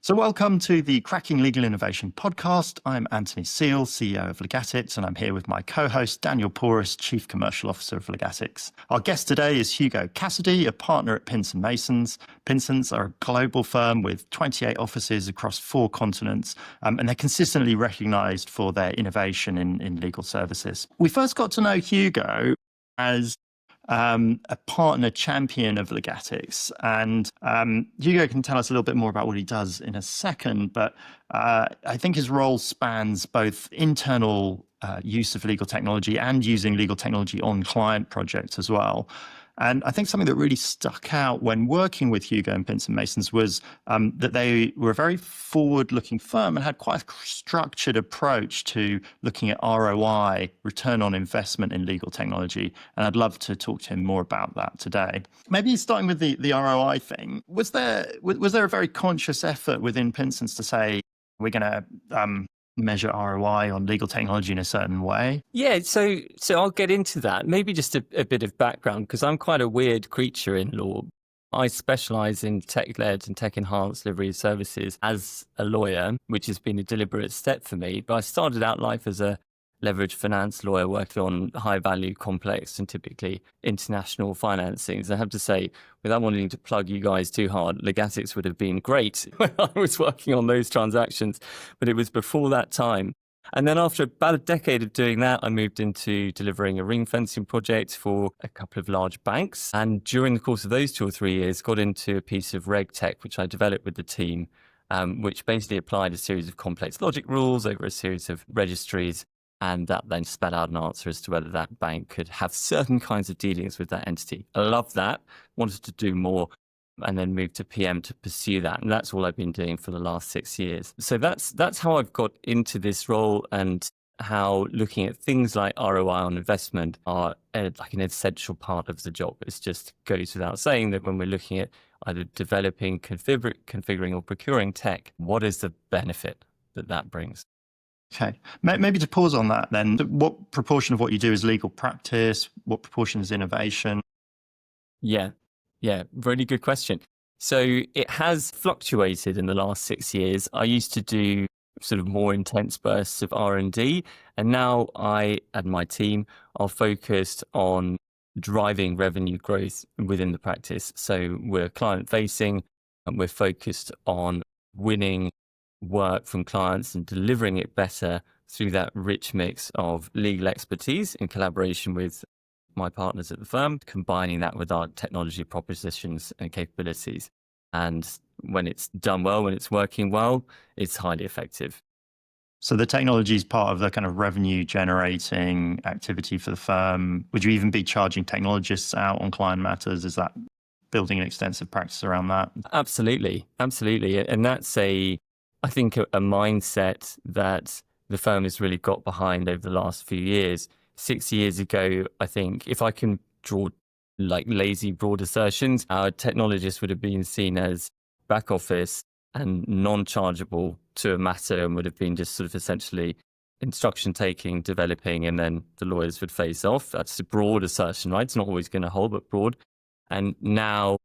So welcome to the Cracking Legal Innovation podcast. I'm Anthony Seal, CEO of Legatics, and I'm here with my co-host, Daniel Porus, Chief Commercial Officer of Legatics. Our guest today is Hugo Cassidy, a partner at Pinsent Masons. Pinsents are a global firm with 28 offices across 4 continents, and they're consistently recognized for their innovation in legal services. We first got to know Hugo as a partner champion of Legatics. And Hugo can tell us a little bit more about what he does in a second, but I think his role spans both internal use of legal technology and using legal technology on client projects as well. And I think something that really stuck out when working with Hugo and Pinsent Masons was that they were a very forward-looking firm and had quite a structured approach to looking at ROI, return on investment in legal technology. And I'd love to talk to him more about that today. Maybe starting with the ROI thing, was there a very conscious effort within Pinsent's to say, we're going to measure ROI on legal technology in a certain way? Yeah, so I'll get into that. Maybe just a bit of background, because I'm quite a weird creature in law. I specialize in tech-led and tech-enhanced delivery of services as a lawyer, which has been a deliberate step for me. But I started out life as a leveraged finance lawyer working on high-value, complex, and typically international financings. I have to say, without wanting to plug you guys too hard, Legatics would have been great when I was working on those transactions, but it was before that time. And then after about a decade of doing that, I moved into delivering a ring fencing project for a couple of large banks. And during the course of those 2 or 3 years, got into a piece of reg tech, which I developed with the team, which basically applied a series of complex logic rules over a series of registries. And that then spat out an answer as to whether that bank could have certain kinds of dealings with that entity. I loved that, wanted to do more, and then moved to PM to pursue that. And that's all I've been doing for the last 6 years. So that's how I've got into this role, and how looking at things like ROI on investment are like an essential part of the job. It just goes without saying that when we're looking at either developing, configuring or procuring tech, what is the benefit that brings? Okay. Maybe to pause on that then, what proportion of what you do is legal practice? What proportion is innovation? Yeah, really good question. So it has fluctuated in the last 6 years. I used to do sort of more intense bursts of R&D, and now I and my team are focused on driving revenue growth within the practice. So we're client facing, and we're focused on winning work from clients and delivering it better through that rich mix of legal expertise in collaboration with my partners at the firm, combining that with our technology propositions and capabilities. And when it's done well, when it's working well, it's highly effective. So the technology is part of the kind of revenue generating activity for the firm. Would you even be charging technologists out on client matters? Is that building an extensive practice around that? Absolutely. And that's I think a mindset that the firm has really got behind over the last few years. 6 years ago, I think, if I can draw like lazy broad assertions, our technologists would have been seen as back office and non-chargeable to a matter, and would have been just sort of essentially instruction taking, developing, and then the lawyers would face off. That's a broad assertion, right? It's not always going to hold, but broad. And now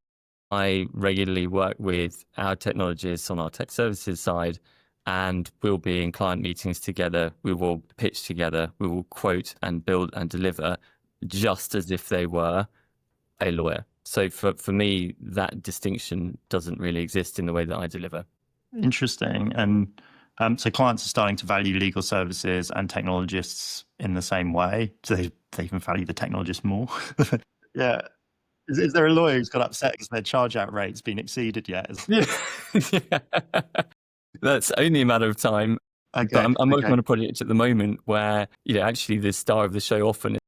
I regularly work with our technologists on our tech services side, and we'll be in client meetings together. We will pitch together. We will quote and build and deliver just as if they were a lawyer. So for me, that distinction doesn't really exist in the way that I deliver. Interesting. And so clients are starting to value legal services and technologists in the same way. So they even value the technologists more. Yeah. Is there a lawyer who's got upset because their charge out rate's been exceeded yet? Yeah. That's only a matter of time. Okay. But I'm working on a project at the moment where, actually the star of the show often is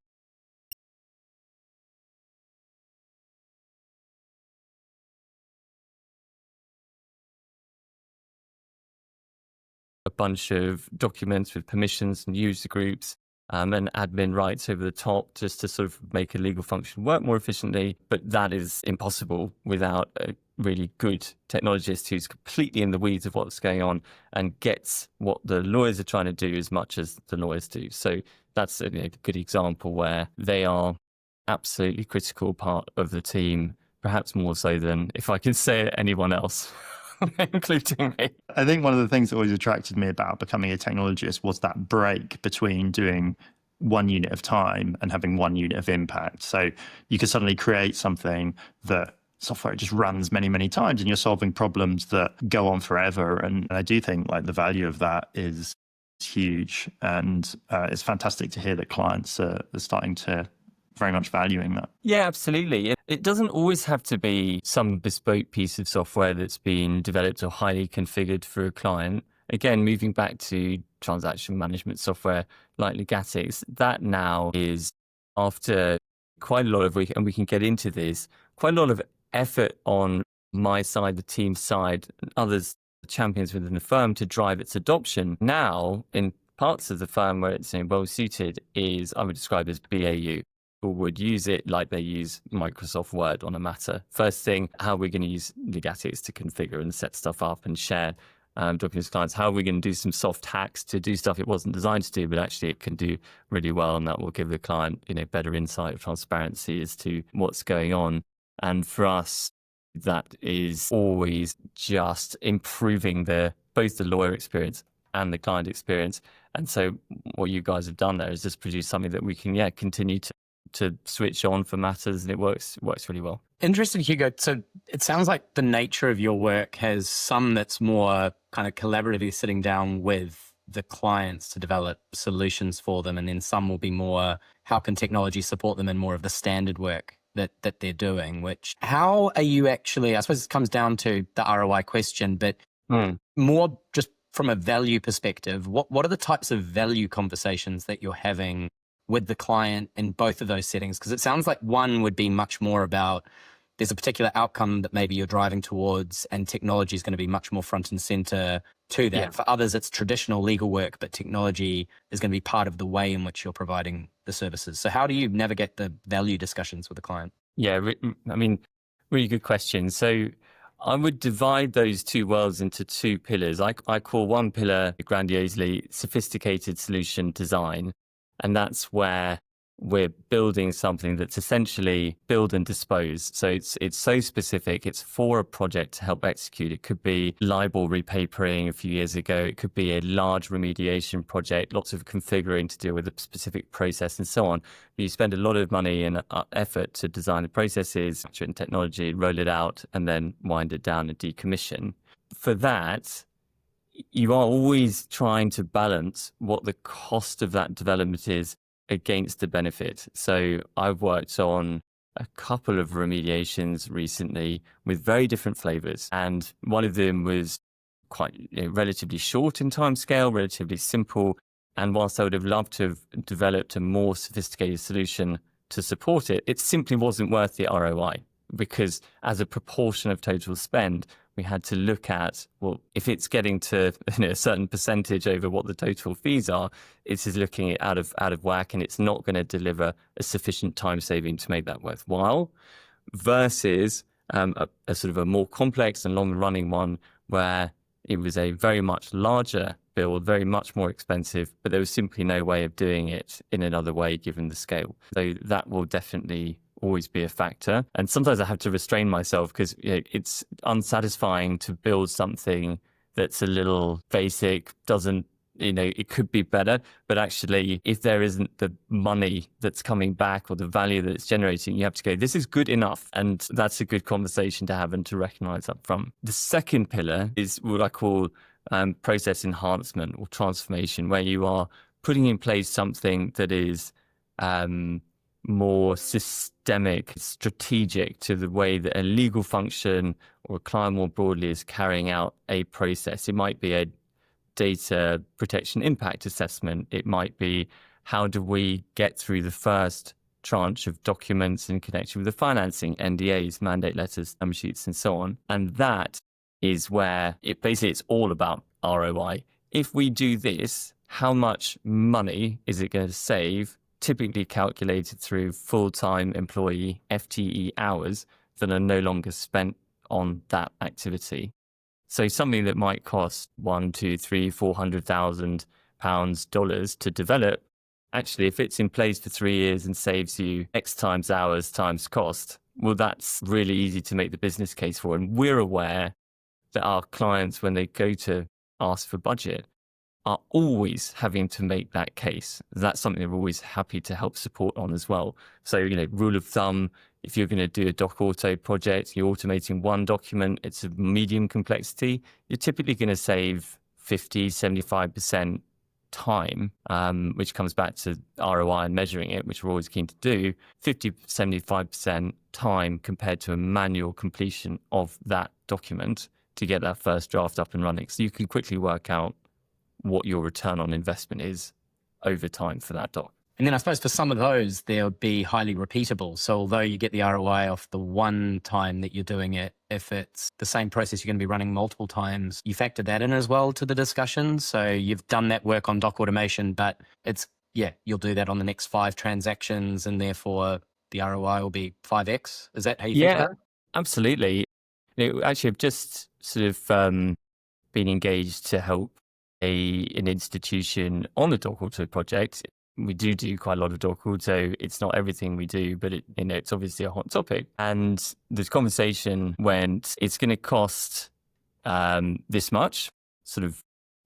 a bunch of documents with permissions and user groups, and admin rights over the top, just to sort of make a legal function work more efficiently. But that is impossible without a really good technologist who's completely in the weeds of what's going on and gets what the lawyers are trying to do as much as the lawyers do. So that's a good example where they are absolutely critical part of the team, perhaps more so than, if I can say it, anyone else. including me. I think one of the things that always attracted me about becoming a technologist was that break between doing one unit of time and having one unit of impact. So you could suddenly create something that software just runs many, many times, and you're solving problems that go on forever. And I do think like the value of that is huge. And it's fantastic to hear that clients are starting to very much valuing that. Yeah, absolutely. It doesn't always have to be some bespoke piece of software that's been developed or highly configured for a client. Again, moving back to transaction management software like Legatics, that now is, after quite a lot of, and we can get into this, quite a lot of effort on my side, the team's side, and others, champions within the firm, to drive its adoption. Now, in parts of the firm where it's well suited, is, I would describe as BAU. People would use it like they use Microsoft Word on a matter. First thing, how are we going to use Legatics to configure and set stuff up and share documents to clients? How are we going to do some soft hacks to do stuff it wasn't designed to do, but actually it can do really well, and that will give the client, better insight or transparency as to what's going on. And for us, that is always just improving both the lawyer experience and the client experience. And so what you guys have done there is just produce something that we can continue to switch on for matters, and it works really well. Interesting, Hugo. So it sounds like the nature of your work has some that's more kind of collaboratively sitting down with the clients to develop solutions for them, and then some will be more, how can technology support them in more of the standard work that they're doing. Which, how are you actually, I suppose it comes down to the ROI question, but more just from a value perspective, what are the types of value conversations that you're having with the client in both of those settings? Because it sounds like one would be much more about, there's a particular outcome that maybe you're driving towards, and technology is going to be much more front and center to that. Yeah. For others, it's traditional legal work, but technology is going to be part of the way in which you're providing the services. So how do you navigate the value discussions with the client? Yeah, really good question. So I would divide those two worlds into two pillars. I call one pillar grandiosely sophisticated solution design. And that's where we're building something that's essentially build and dispose. So it's so specific. It's for a project to help execute. It could be libel repapering a few years ago. It could be a large remediation project, lots of configuring to deal with a specific process and so on. But you spend a lot of money and effort to design the processes, structure it in technology, roll it out, and then wind it down and decommission. For that, you are always trying to balance what the cost of that development is against the benefit. So I've worked on a couple of remediations recently with very different flavors. And one of them was quite relatively short in time scale, relatively simple. And whilst I would have loved to have developed a more sophisticated solution to support it, it simply wasn't worth the ROI, because as a proportion of total spend, we had to look at, well, if it's getting to a certain percentage over what the total fees are, it is looking out of whack, and it's not going to deliver a sufficient time saving to make that worthwhile, versus a sort of a more complex and long running one where it was a very much larger build, very much more expensive, but there was simply no way of doing it in another way given the scale. So that will definitely always be a factor. And sometimes I have to restrain myself because it's unsatisfying to build something that's a little basic, doesn't, it could be better, but actually if there isn't the money that's coming back or the value that it's generating, you have to go, this is good enough. And that's a good conversation to have and to recognize up front. The second pillar is what I call process enhancement or transformation, where you are putting in place something that is more systemic, strategic to the way that a legal function or a client more broadly is carrying out a process. It might be a data protection impact assessment. It might be, how do we get through the first tranche of documents in connection with the financing, NDAs, mandate letters, term sheets, and so on. And that is where it's all about ROI. If we do this, how much money is it going to save, typically calculated through full-time employee FTE hours that are no longer spent on that activity. So something that might cost £1, £2, £300,000, £400,000 to develop, actually, if it's in place for 3 years and saves you X times hours times cost, well, that's really easy to make the business case for. And we're aware that our clients, when they go to ask for budget, are always having to make that case. That's something they're always happy to help support on as well. So, rule of thumb, if you're going to do a doc auto project, you're automating one document, it's a medium complexity, you're typically going to save 50, 75% time, which comes back to ROI and measuring it, which we're always keen to do, 50, 75% time compared to a manual completion of that document to get that first draft up and running. So you can quickly work out what your return on investment is over time for that doc. And then I suppose for some of those, they'll be highly repeatable. So although you get the ROI off the one time that you're doing it, if it's the same process you're going to be running multiple times, you factor that in as well to the discussion. So you've done that work on doc automation, but you'll do that on the next 5 transactions and therefore the ROI will be 5x. Is that how you think about it? Absolutely. Actually, I've just sort of been engaged to help an institution on the doc auto project. We do quite a lot of doc auto. It's not everything we do, but it's obviously a hot topic. And the conversation went, it's going to cost this much, sort of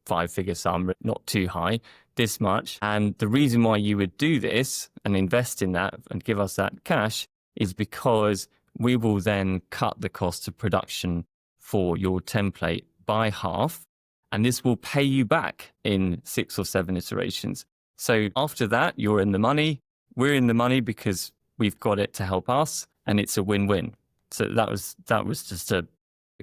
5-figure sum, not too high, this much. And the reason why you would do this and invest in that and give us that cash is because we will then cut the cost of production for your template by half. And this will pay you back in 6 or 7 iterations. So after that, you're in the money. We're in the money because we've got it to help us, and it's a win-win. So that was just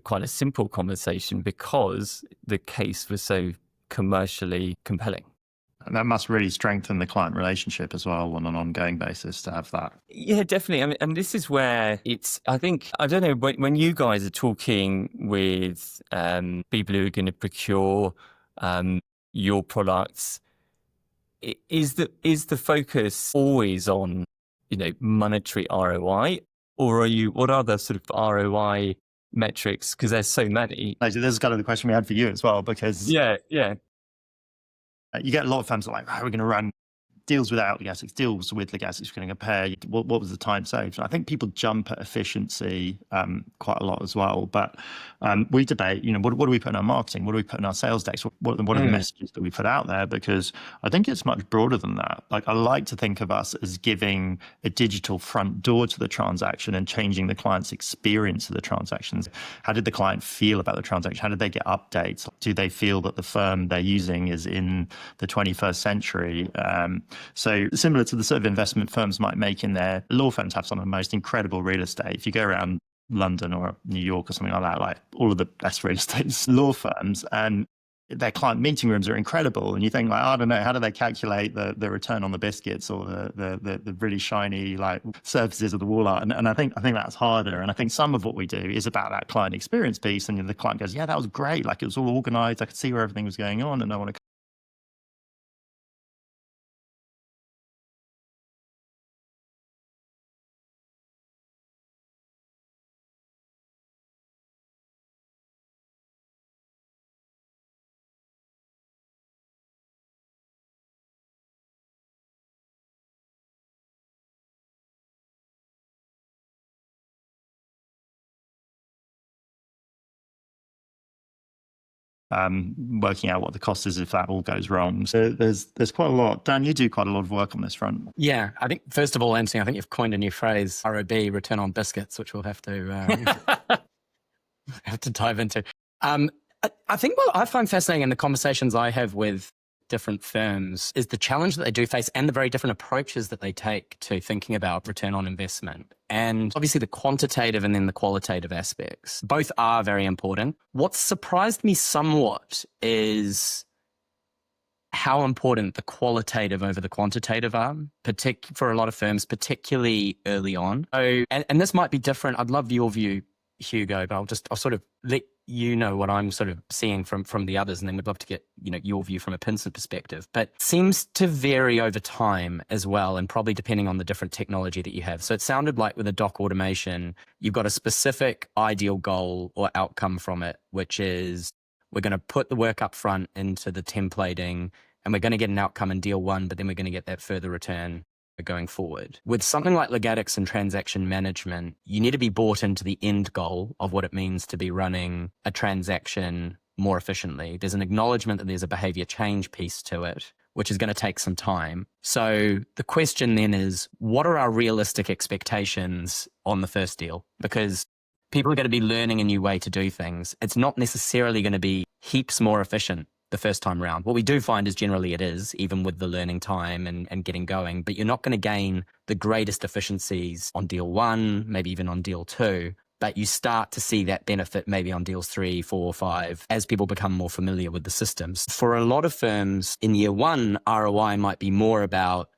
quite a simple conversation because the case was so commercially compelling. And that must really strengthen the client relationship as well on an ongoing basis to have that. Yeah, definitely. I mean, and this is where I don't know, when you guys are talking with people who are going to procure your products, is the focus always on, monetary ROI, or what are the sort of ROI metrics? Because there's so many. This is kind of the question we had for you as well, because Yeah. you get a lot of firms like, we're going to run deals without Legasix, deals with Legasix, we're going to compare. What was the time saved? And I think people jump at efficiency quite a lot as well. But we debate, what do we put in our marketing? What do we put in our sales decks? What are the messages that we put out there? Because I think it's much broader than that. Like, I like to think of us as giving a digital front door to the transaction and changing the client's experience of the transactions. How did the client feel about the transaction? How did they get updates? Do they feel that the firm they're using is in the 21st century? So similar to the sort of investment firms might make in their law firms have some of the most incredible real estate. If you go around London or New York or something like that, like all of the best real estate law firms, and their client meeting rooms are incredible. And you think, like, I don't know, how do they calculate the return on the biscuits or the really shiny like surfaces of the wall art? And I think that's harder. And I think some of what we do is about that client experience piece. And the client goes, yeah, that was great. Like, it was all organized. I could see where everything was going on, and I want to. Working out what the cost is if that all goes wrong. So there's quite a lot. Dan, you do quite a lot of work on this front. Yeah, I think first of all, Anthony, I think you've coined a new phrase, ROB, return on biscuits, which we'll have to have to dive into. I think what I find fascinating in the conversations I have with different firms is the challenge that they do face and the very different approaches that they take to thinking about return on investment. And obviously the quantitative and then the qualitative aspects, both are very important. What surprised me somewhat is how important the qualitative over the quantitative are, for a lot of firms, particularly early on. So, and this might be different. I'd love your view, Hugo, but I'll sort of let you know what I'm sort of seeing from the others, and then we'd love to get your view from a Pinsent perspective. But seems to vary over time as well, and probably depending on the different technology that you have. So it sounded like with a doc automation, you've got a specific ideal goal or outcome from it, which is we're going to put the work up front into the templating, and we're going to get an outcome in deal 1, but then we're going to get that further return going forward. With something like Legatics and transaction management, you need to be bought into the end goal of what it means to be running a transaction more efficiently. There's an acknowledgement that there's a behavior change piece to it, which is going to take some time. So the question then is, what are our realistic expectations on the first deal? Because people are going to be learning a new way to do things. It's not necessarily going to be heaps more efficient the first time round. What we do find is generally it is, even with the learning time and getting going, but you're not going to gain the greatest efficiencies on deal 1, maybe even on deal 2, but you start to see that benefit maybe on deals 3, 4, 5, as people become more familiar with the systems. For a lot of firms in year 1, ROI might be more about,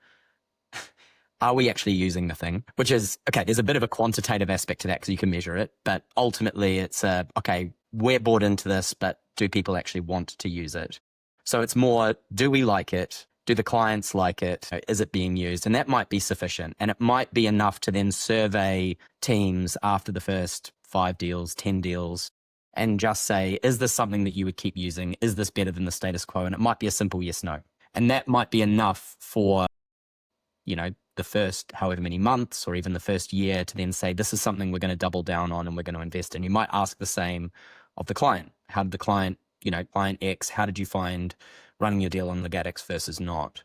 are we actually using the thing? Which is, okay, there's a bit of a quantitative aspect to that because you can measure it, but ultimately it's okay, we're bought into this, but do people actually want to use it? So it's more, do we like it? Do the clients like it? Is it being used? And that might be sufficient. And it might be enough to then survey teams after the first 5 deals, 10 deals, and just say, is this something that you would keep using? Is this better than the status quo? And it might be a simple yes, no. And that might be enough for, the first however many months or even the first year to then say, this is something we're going to double down on and we're going to invest in. You might ask the same of the client. How did the client, client X, how did you find running your deal on Legatics versus not?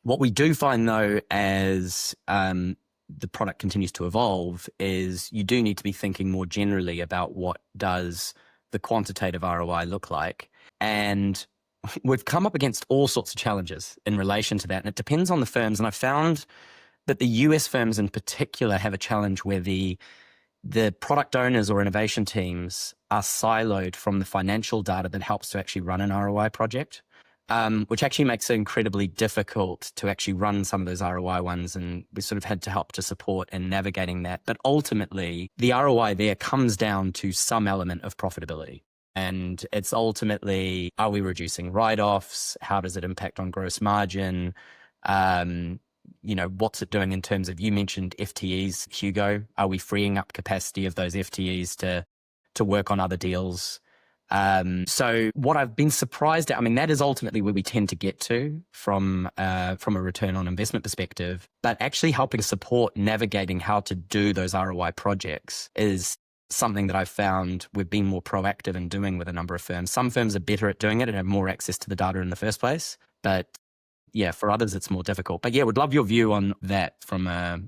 What we do find though, as the product continues to evolve, is you do need to be thinking more generally about what does the quantitative ROI look like. And we've come up against all sorts of challenges in relation to that. And it depends on the firms. And I found that the US firms in particular have a challenge where the product owners or innovation teams are siloed from the financial data that helps to actually run an ROI project, which actually makes it incredibly difficult to actually run some of those ROI ones. And we sort of had to help to support in navigating that. But ultimately, the ROI there comes down to some element of profitability. And it's ultimately, are we reducing write-offs? How does it impact on gross margin? What's it doing in terms of, you mentioned FTEs, Hugo. Are we freeing up capacity of those FTEs to work on other deals? So what I've been surprised at, that is ultimately where we tend to get to from a return on investment perspective, but actually helping support navigating how to do those ROI projects is something that I've found we've been more proactive in doing with a number of firms. Some firms are better at doing it and have more access to the data in the first place. But yeah, for others, it's more difficult. But yeah, would love your view on that from, how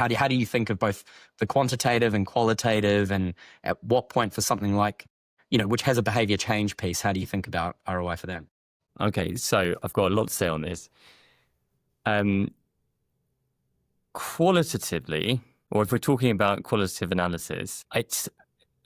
do you think of both the quantitative and qualitative, and at what point for something like, which has a behavior change piece, how do you think about ROI for that? Okay, so I've got a lot to say on this. Qualitatively, or if we're talking about qualitative analysis, it's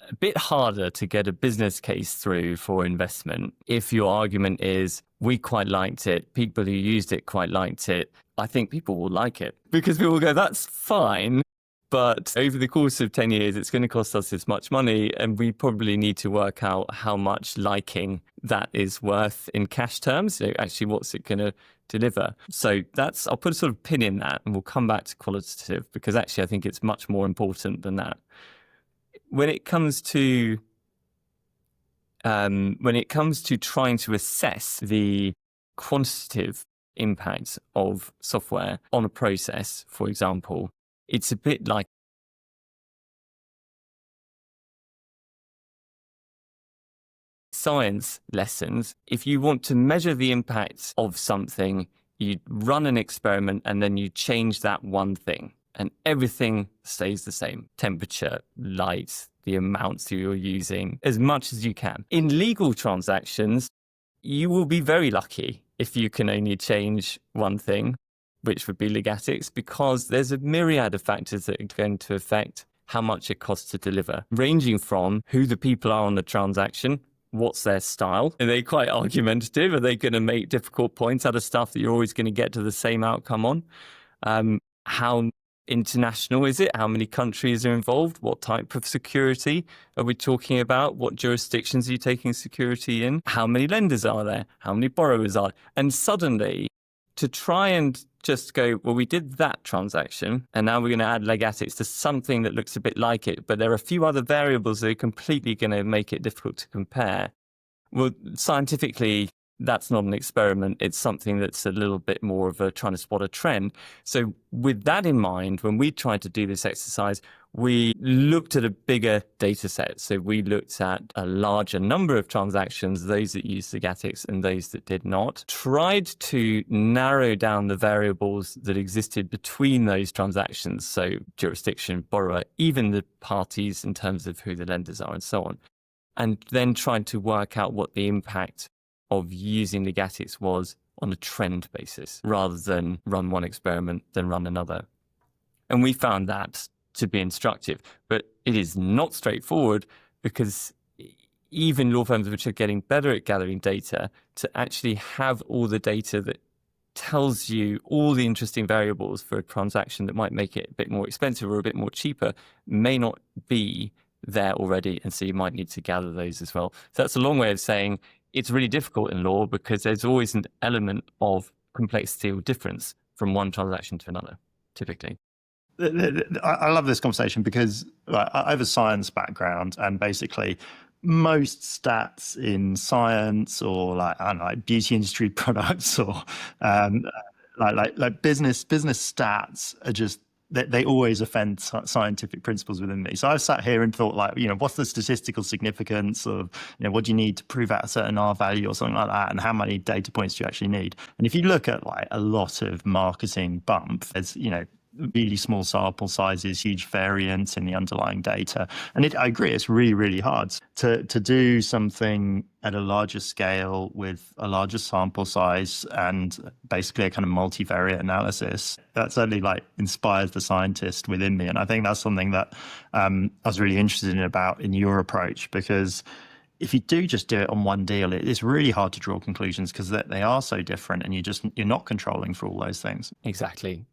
a bit harder to get a business case through for investment if your argument is, we quite liked it, people who used it quite liked it. I think people will like it because people will go, that's fine, but over the course of 10 years, it's going to cost us this much money, and we probably need to work out how much liking that is worth in cash terms. So actually, what's it going to deliver? So I'll put a sort of pin in that, and we'll come back to qualitative, because actually I think it's much more important than that. When it comes to trying to assess the quantitative impact of software on a process, for example, it's a bit like science lessons. If you want to measure the impact of something, you run an experiment and then you change that one thing, and everything stays the same. Temperature, light, the amounts that you're using, as much as you can. In legal transactions, you will be very lucky if you can only change one thing, which would be Legatics, because there's a myriad of factors that are going to affect how much it costs to deliver, ranging from who the people are on the transaction, what's their style, are they quite argumentative, are they going to make difficult points out of stuff that you're always going to get to the same outcome on, how international is it, how many countries are involved, what type of security are we talking about, what jurisdictions are you taking security in, how many lenders are there, how many borrowers are there? And suddenly, to try and just go, well, we did that transaction, and now we're going to add Legatics to something that looks a bit like it, but there are a few other variables that are completely going to make it difficult to compare. Well, scientifically, that's not an experiment. It's something that's a little bit more of a trying to spot a trend. So with that in mind, when we tried to do this exercise, we looked at a bigger data set. So we looked at a larger number of transactions, those that used Legatics and those that did not, tried to narrow down the variables that existed between those transactions. So jurisdiction, borrower, even the parties in terms of who the lenders are and so on. And then tried to work out what the impact of using Legatics was on a trend basis, rather than run one experiment, then run another. And we found that to be instructive, but it is not straightforward, because even law firms which are getting better at gathering data, to actually have all the data that tells you all the interesting variables for a transaction that might make it a bit more expensive or a bit more cheaper may not be there already. And so you might need to gather those as well. So that's a long way of saying it's really difficult in law, because there's always an element of complexity or difference from one transaction to another, typically. I love this conversation because I have a science background, and basically most stats in science, or I don't know, like beauty industry products, or like business stats are just, they always offend scientific principles within me. So I've sat here and thought, what's the statistical significance of, what do you need to prove out a certain R value or something like that, and how many data points do you actually need? And if you look at a lot of marketing bump, there's, really small sample sizes, huge variance in the underlying data. And I agree, it's really, really hard to do something at a larger scale with a larger sample size and basically a kind of multivariate analysis. That certainly inspires the scientist within me. And I think that's something that I was really interested in your approach, because if you do just do it on one deal, it's really hard to draw conclusions, because they are so different, and you're not controlling for all those things. Exactly.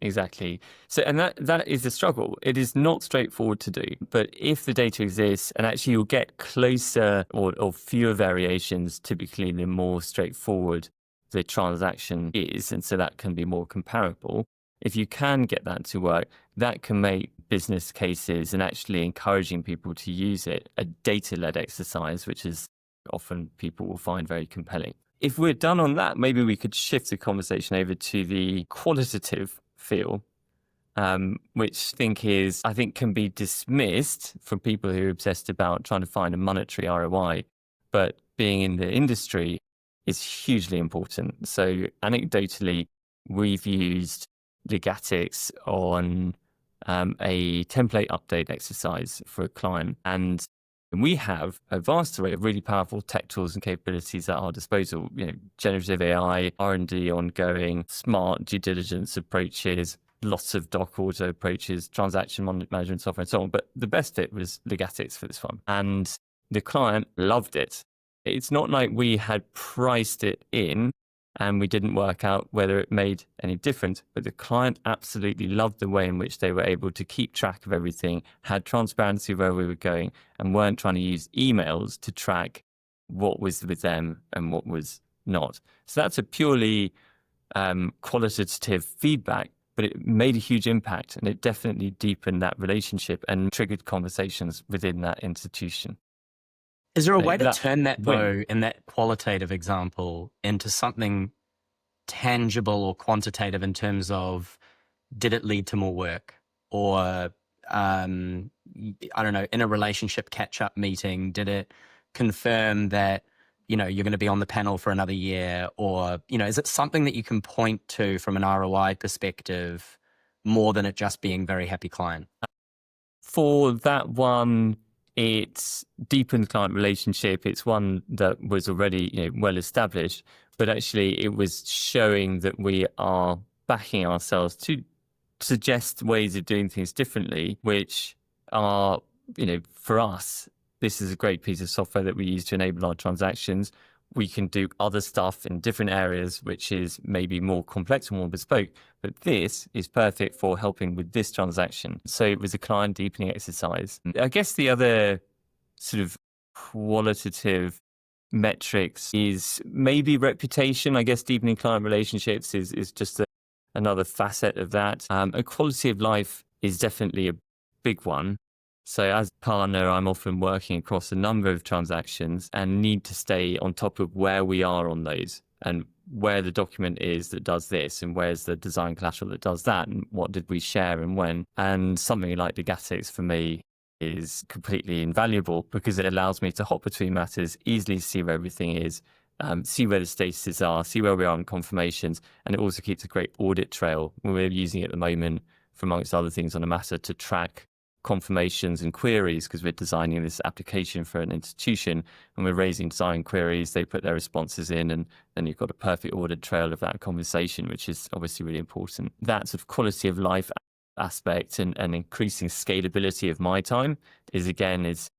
So, and that is a struggle. It is not straightforward to do, but if the data exists, and actually you'll get closer or fewer variations, typically the more straightforward the transaction is, and so that can be more comparable. If you can get that to work, that can make business cases and actually encouraging people to use it a data-led exercise, which is often people will find very compelling. If we're done on that, maybe we could shift the conversation over to the qualitative feel, which I think can be dismissed from people who are obsessed about trying to find a monetary ROI, but being in the industry is hugely important. So anecdotally, we've used Legatics on a template update exercise for a client, and we have a vast array of really powerful tech tools and capabilities at our disposal. Generative AI, R&D ongoing, smart due diligence approaches, lots of doc auto approaches, transaction management software, and so on. But the best fit was Legatics for this one, and the client loved it. It's not like we had priced it in and we didn't work out whether it made any difference, but the client absolutely loved the way in which they were able to keep track of everything, had transparency of where we were going, and weren't trying to use emails to track what was with them and what was not. So that's a purely qualitative feedback, but it made a huge impact, and it definitely deepened that relationship and triggered conversations within that institution. Is there a way to turn that, though, in that qualitative example into something tangible or quantitative in terms of, did it lead to more work? Or, I don't know, in a relationship catch-up meeting, did it confirm that, you're going to be on the panel for another year? Or, is it something that you can point to from an ROI perspective more than it just being very happy client? For that one, it's deepened client relationship. It's one that was already well established, but actually it was showing that we are backing ourselves to suggest ways of doing things differently, which are, for us, this is a great piece of software that we use to enable our transactions. We can do other stuff in different areas, which is maybe more complex and more bespoke, but this is perfect for helping with this transaction. So it was a client deepening exercise. I guess the other sort of qualitative metrics is maybe reputation. I guess deepening client relationships is just another facet of that. A quality of life is definitely a big one. So as a partner, I'm often working across a number of transactions and need to stay on top of where we are on those. and where the document is that does this, and where's the design collateral that does that, and what did we share and when. And something like Legatics for me is completely invaluable because it allows me to hop between matters, easily see where everything is, see where the statuses are, see where we are on confirmations, and it also keeps a great audit trail. We're using it at the moment, for amongst other things, on a matter to track confirmations and queries because we're designing this application for an institution and we're raising design queries. They put their responses in, and then you've got a perfect audit trail of that conversation, which is obviously really important. That sort of quality of life aspect and increasing scalability of my time is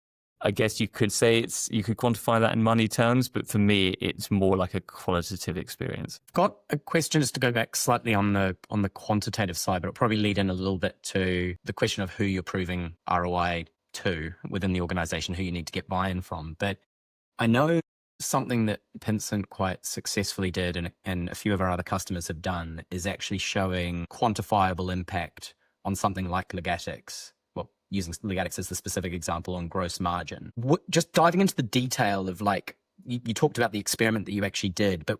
I guess you could say you could quantify that in money terms, but for me, it's more like a qualitative experience. I've got a question just to go back slightly on the quantitative side, but it'll probably lead in a little bit to the question of who you're proving ROI to within the organization, who you need to get buy-in from. But I know something that Pinsent quite successfully did and a few of our other customers have done is actually showing quantifiable impact on something like Legatics. Using Legatics as the specific example on gross margin. Just diving into the detail of you talked about the experiment that you actually did, but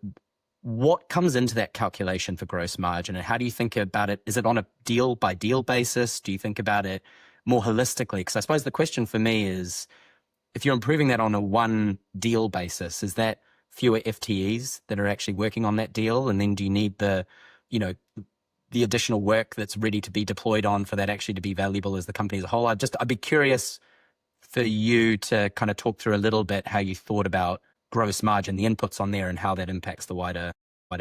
what comes into that calculation for gross margin and how do you think about it? Is it on a deal by deal basis? Do you think about it more holistically? Because I suppose the question for me is, if you're improving that on a one deal basis, is that fewer FTEs that are actually working on that deal? And then do you need the additional work that's ready to be deployed on for that actually to be valuable as the company as a whole? I'd be curious for you to kind of talk through a little bit how you thought about gross margin, the inputs on there, and how that impacts the wider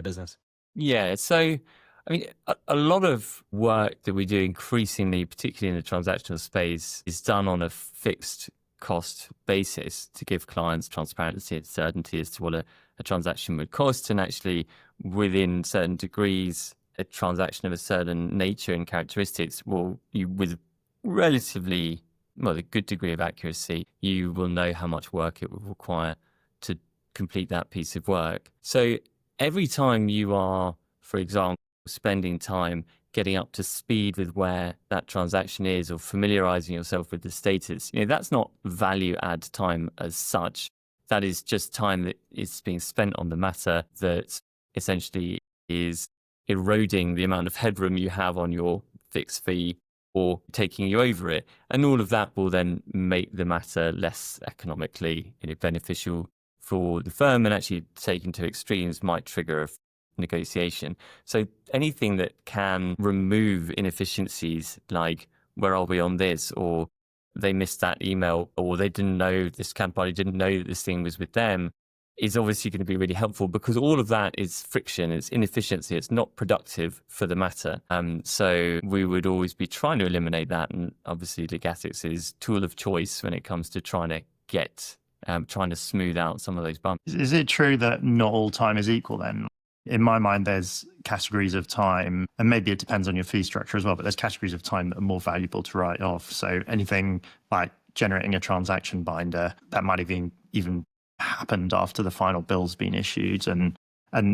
business. Yeah. So, I mean, a lot of work that we do increasingly, particularly in the transactional space, is done on a fixed cost basis to give clients transparency and certainty as to what a transaction would cost. And actually, within certain degrees, a transaction of a certain nature and characteristics with relatively, a good degree of accuracy, you will know how much work it will require to complete that piece of work. So every time you are, for example, spending time getting up to speed with where that transaction is or familiarizing yourself with the status, that's not value add time as such. That is just time that is being spent on the matter that essentially is eroding the amount of headroom you have on your fixed fee or taking you over it. And all of that will then make the matter less economically beneficial for the firm, and actually taken to extremes might trigger a negotiation. So anything that can remove inefficiencies, like where are we on this, or they missed that email, or this counterparty didn't know that this thing was with them, is obviously going to be really helpful because all of that is friction, it's inefficiency, it's not productive for the matter. So we would always be trying to eliminate that. And obviously Legatics is tool of choice when it comes to trying to smooth out some of those bumps. Is it true that not all time is equal then? In my mind, there's categories of time, and maybe it depends on your fee structure as well, but there's categories of time that are more valuable to write off. So anything like generating a transaction binder, that might have even happened after the final bill's been issued. And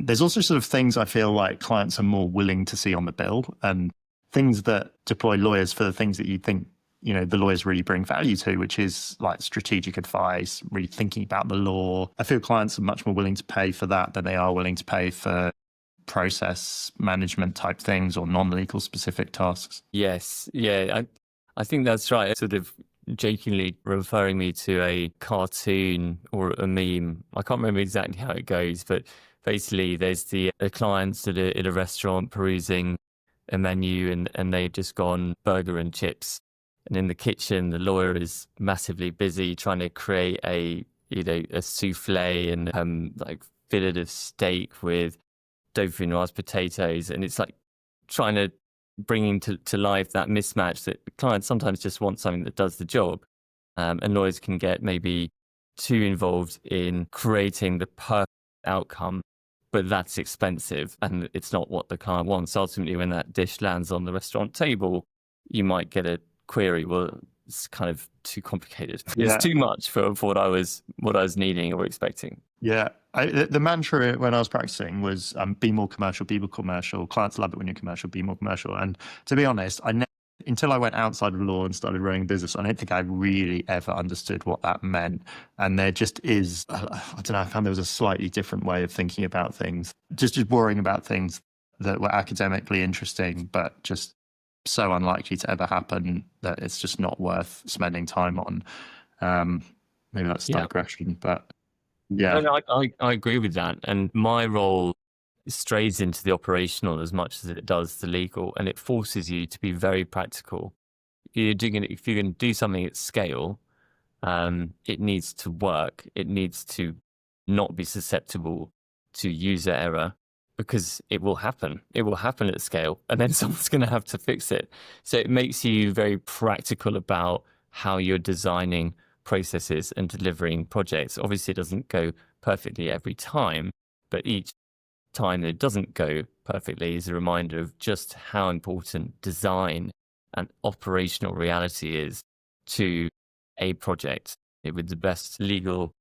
there's also sort of things I feel like clients are more willing to see on the bill, and things that deploy lawyers for the things that you think, the lawyers really bring value to, which is like strategic advice, really thinking about the law. I feel clients are much more willing to pay for that than they are willing to pay for process management type things or non-legal specific tasks. Yes. Yeah, I think that's right. Sort of jokingly referring me to a cartoon or a meme. I can't remember exactly how it goes, but basically there's the clients at a restaurant perusing a menu and they've just gone burger and chips. And in the kitchen, the lawyer is massively busy trying to create a souffle and like fillet of steak with dauphinoise potatoes. And it's like trying to bringing to life that mismatch that clients sometimes just want something that does the job. And lawyers can get maybe too involved in creating the perfect outcome, but that's expensive and it's not what the client wants. Ultimately, when that dish lands on the restaurant table, you might get a query, well, it's kind of too complicated. Yeah. It's too much for what I was needing or expecting. Yeah. The mantra when I was practicing was be more commercial, be more commercial. Clients love it when you're commercial, be more commercial. And to be honest, until I went outside of law and started running a business, I don't think I really ever understood what that meant. And there just is, I don't know, I found there was a slightly different way of thinking about things, just worrying about things that were academically interesting, but just so unlikely to ever happen that it's just not worth spending time on. Maybe that's a digression, but yeah. No, I agree with that. And my role strays into the operational as much as it does the legal, and it forces you to be very practical. If you're going to do something at scale, it needs to work. It needs to not be susceptible to user error, because it will happen. It will happen at scale, and then someone's going to have to fix it. So it makes you very practical about how you're designing processes and delivering projects. Obviously, it doesn't go perfectly every time, but each time that it doesn't go perfectly is a reminder of just how important design and operational reality is to a project. With the best legal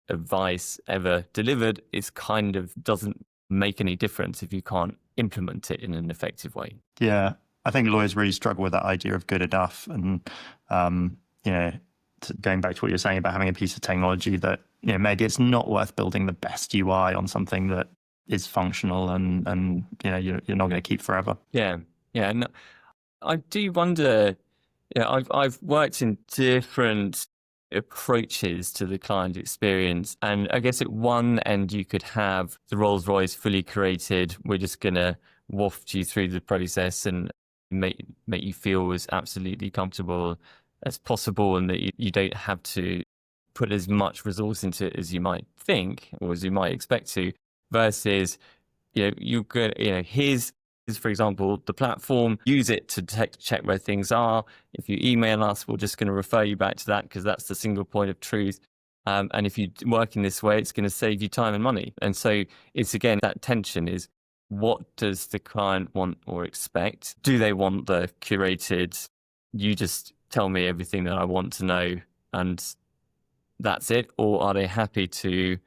advice ever delivered, it kind of doesn't make any difference if you can't implement it in an effective way. Yeah, I think lawyers really struggle with that idea of good enough. And, going back to what you're saying about having a piece of technology that, maybe it's not worth building the best UI on something that is functional and you're not going to keep forever. Yeah. And I do wonder, I've worked in different approaches to the client experience. And I guess at one end, you could have the Rolls Royce fully curated. We're just going to waft you through the process and make you feel as absolutely comfortable as possible, and that you don't have to put as much resource into it as you might think or as you might expect to, versus, here's, for example, the platform, use it to check where things are. If you email us, we're just going to refer you back to that because that's the single point of truth. And if you work in this way, it's going to save you time and money. And so it's, again, that tension is, what does the client want or expect? Do they want the curated, you just tell me everything that I want to know and that's it? Or are they happy to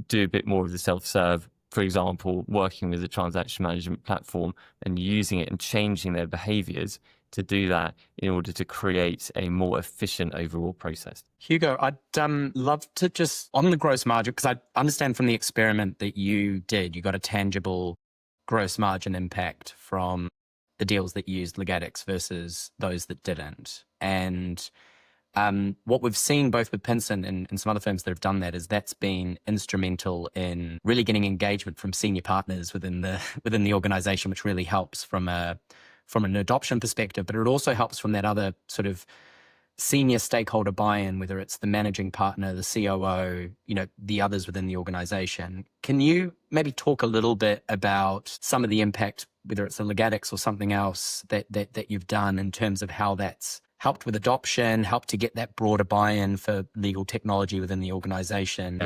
do a bit more of the self-serve? For example, working with a transaction management platform and using it and changing their behaviors to do that in order to create a more efficient overall process. Hugo, I'd love to just, on the gross margin, because I understand from the experiment that you did, you got a tangible gross margin impact from the deals that used Legatics versus those that didn't. And what we've seen both with Pinsent and some other firms that have done that is that's been instrumental in really getting engagement from senior partners within the organization, which really helps from an adoption perspective, but it also helps from that other sort of senior stakeholder buy-in, whether it's the managing partner, the COO, the others within the organization. Can you maybe talk a little bit about some of the impact, whether it's the Legatics or something else that you've done in terms of how that's helped with adoption, helped to get that broader buy-in for legal technology within the organization?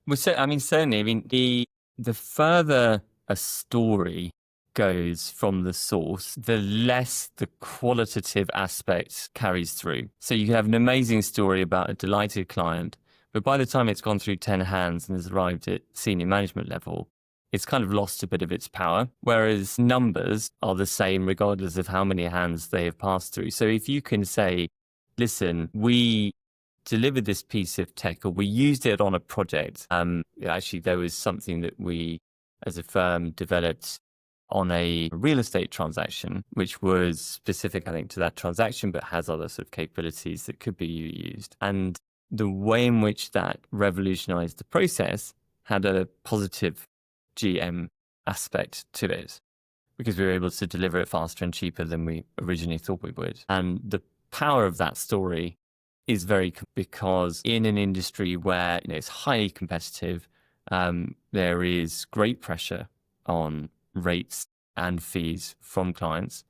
Well, certainly. The further a story goes from the source, the less the qualitative aspect carries through. So you can have an amazing story about a delighted client, but by the time it's gone through 10 hands and has arrived at senior management level, it's kind of lost a bit of its power, whereas numbers are the same regardless of how many hands they have passed through. So if you can say, listen, we delivered this piece of tech, or we used it on a project. Actually, there was something that we, as a firm, developed on a real estate transaction, which was specific, I think, to that transaction, but has other sort of capabilities that could be used. And the way in which that revolutionized the process had a positive GM aspect to it, because we were able to deliver it faster and cheaper than we originally thought we would. And the power of that story is because in an industry where it's highly competitive, there is great pressure on rates and fees from clients.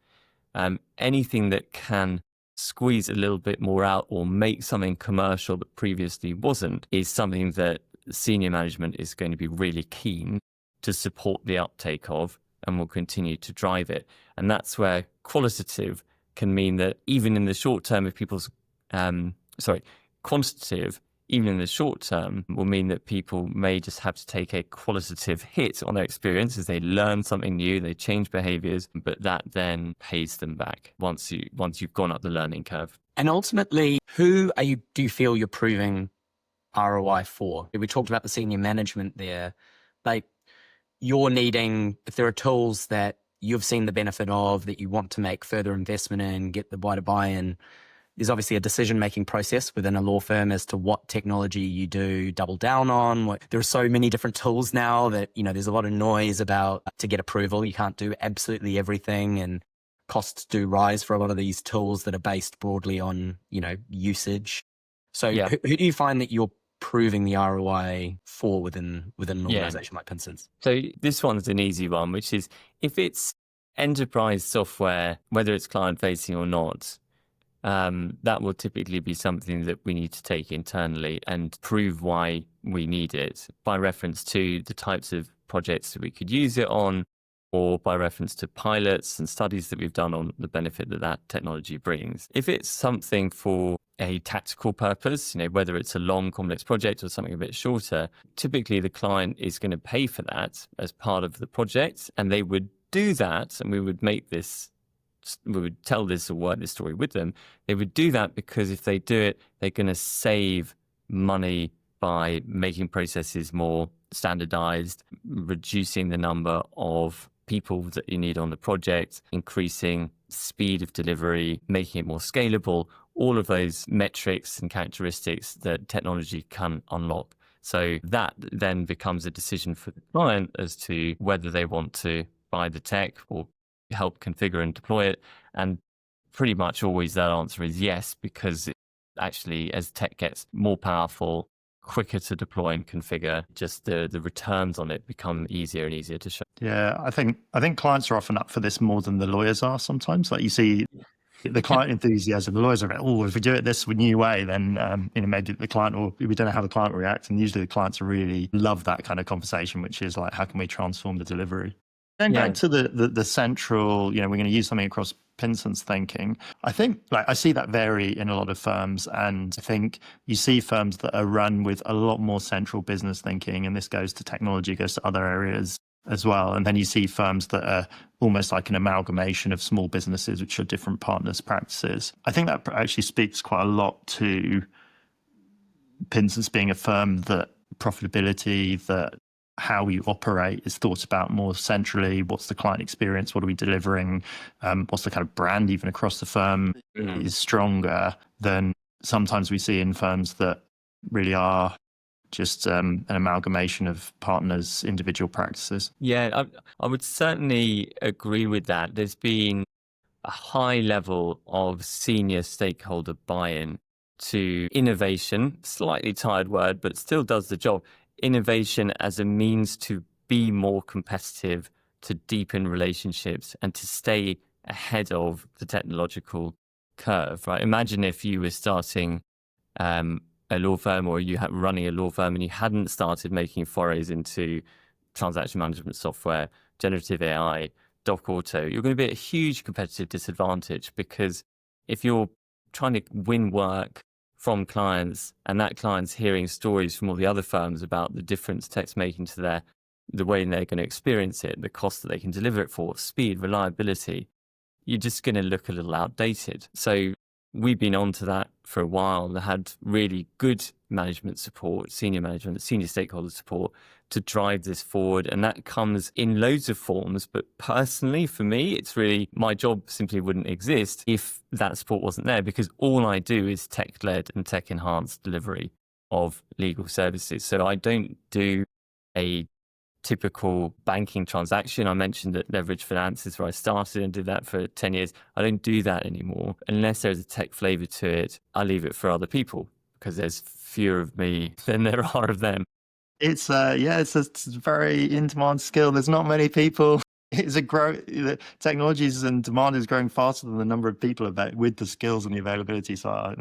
Anything that can squeeze a little bit more out or make something commercial that previously wasn't is something that senior management is going to be really keen to support the uptake of and will continue to drive it. And that's where qualitative can mean that even in the short term, if people's quantitative even in the short term, will mean that people may just have to take a qualitative hit on their experience as they learn something new, they change behaviors, but that then pays them back once you've gone up the learning curve. And ultimately, do you feel you're proving ROI for? We talked about the senior management there. Like, you're needing, if there are tools that you've seen the benefit of, that you want to make further investment in, get the wider buy-in, there's obviously a decision-making process within a law firm as to what technology you do double down on. There are so many different tools now that, there's a lot of noise about to get approval. You can't do absolutely everything, and costs do rise for a lot of these tools that are based broadly on, usage. So who do you find that you're proving the ROI for within an organization like Pinsent? So this one's an easy one, which is if it's enterprise software, whether it's client-facing or not, that will typically be something that we need to take internally and prove why we need it by reference to the types of projects that we could use it on, or by reference to pilots and studies that we've done on the benefit that technology brings. If it's something for a tactical purpose, whether it's a long, complex project or something a bit shorter, typically the client is going to pay for that as part of the project, and they would do that, and we would tell this or work this story with them. They would do that because if they do it, they're going to save money by making processes more standardized, reducing the number of people that you need on the project, increasing speed of delivery, making it more scalable, all of those metrics and characteristics that technology can unlock. So that then becomes a decision for the client as to whether they want to buy the tech or help configure and deploy it. And pretty much always that answer is yes, because actually as tech gets more powerful, quicker to deploy and configure, just the returns on it become easier and easier to show. Yeah, I think clients are often up for this more than the lawyers are sometimes. Like you see the client enthusiasm, the lawyers are like, if we do it this new way, then maybe the client, or we don't know how the client will react. And usually the clients really love that kind of conversation, which is like, how can we transform the delivery? Going back to the central, we're going to use something across Pinsent's thinking. I think I see that vary in a lot of firms, and I think you see firms that are run with a lot more central business thinking, and this goes to technology, goes to other areas as well. And then you see firms that are almost like an amalgamation of small businesses, which are different partners' practices. I think that actually speaks quite a lot to Pinsent's being a firm that profitability, that how you operate is thought about more centrally. What's the client experience? What are we delivering? What's the kind of brand even across the firm is stronger than sometimes we see in firms that really are just an amalgamation of partners' individual practices. Yeah, I would certainly agree with that. There's been a high level of senior stakeholder buy-in to innovation, slightly tired word, but still does the job. Innovation as a means to be more competitive, to deepen relationships, and to stay ahead of the technological curve, right? Imagine if you were starting a law firm, or you running a law firm, and you hadn't started making forays into transaction management software, generative AI, Doc Auto. You're going to be at a huge competitive disadvantage, because if you're trying to win work from clients, and that client's hearing stories from all the other firms about the difference tech's making to the way they're going to experience it, the cost that they can deliver it for, speed, reliability, you're just going to look a little outdated. So we've been on to that for a while and had really good management support, senior management, senior stakeholder support to drive this forward. And that comes in loads of forms. But personally, for me, it's really, my job simply wouldn't exist if that support wasn't there, because all I do is tech-led and tech-enhanced delivery of legal services. So I don't do a typical banking transaction. I mentioned that leverage finance is where I started and did that for 10 years. I don't do that anymore. Unless there's a tech flavor to it, I leave it for other people, because there's fewer of me than there are of them. It's a very in-demand skill. There's not many people. The technologies and demand is growing faster than the number of people with the skills and the availability. So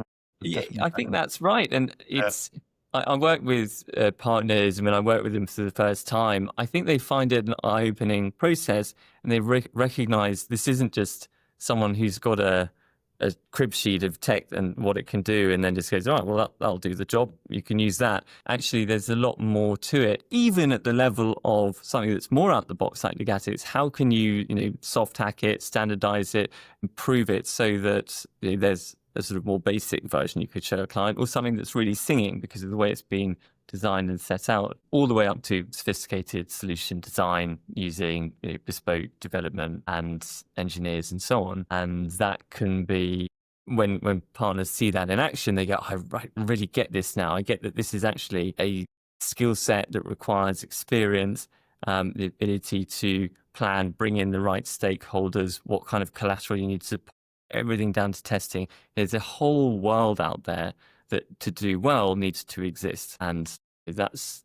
I think that's right. And it's, I work with partners, and when I work with them for the first time, I think they find it an eye-opening process, and they recognize this isn't just someone who's got a a crib sheet of tech and what it can do, and then just goes, all right, well, that'll do the job. You can use that. Actually, there's a lot more to it, even at the level of something that's more out the box like Legato. It's how can you, soft hack it, standardize it, improve it so that there's a sort of more basic version you could show a client, or something that's really singing because of the way it's been designed and set out, all the way up to sophisticated solution design using bespoke development and engineers and so on. And that can be, when partners see that in action, they go, I really get this now. I get that this is actually a skill set that requires experience, the ability to plan, bring in the right stakeholders, what kind of collateral you need to put, everything down to testing. There's a whole world out there that to do well needs to exist, and that's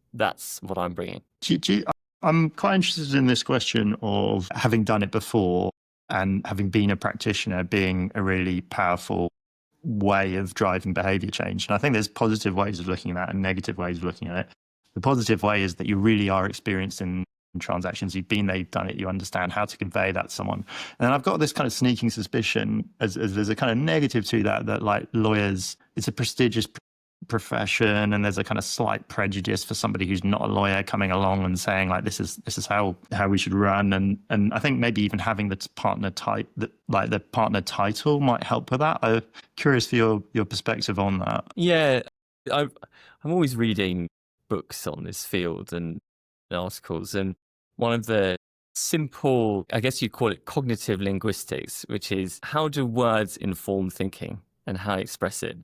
what I'm bringing. I'm quite interested in this question of having done it before and having been a practitioner being a really powerful way of driving behavior change. And I think there's positive ways of looking at that and negative ways of looking at it. The positive way is that you really are experienced in transactions. You've been there, you've done it, you understand how to convey that to someone. And then I've got this kind of sneaking suspicion as there's a kind of negative to that like lawyers, it's a prestigious profession, and there's a kind of slight prejudice for somebody who's not a lawyer coming along and saying like this is how we should run. And I think maybe even having the partner the partner title might help with that. I'm curious for your perspective on that. Yeah, I'm always reading books on this field and articles, and one of the simple, I guess you'd call it cognitive linguistics, which is how do words inform thinking and how to express it.